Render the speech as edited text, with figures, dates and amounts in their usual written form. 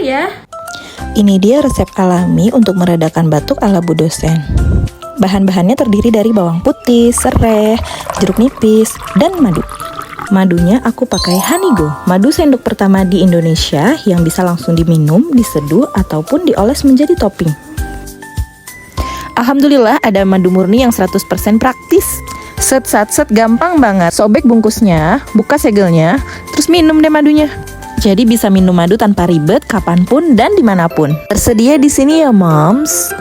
ya. Ini dia resep alami untuk meredakan batuk ala Bu Dosen. Bahan-bahannya terdiri dari bawang putih, serai, jeruk nipis, dan madu. Madunya aku pakai Hanigo, madu sendok pertama di Indonesia yang bisa langsung diminum, diseduh, ataupun dioles menjadi topping. Alhamdulillah ada madu murni yang 100% praktis. Set, gampang banget. Sobek bungkusnya, buka segelnya, terus minum deh madunya. Jadi bisa minum madu tanpa ribet, kapanpun dan dimanapun. Tersedia di sini ya, Moms.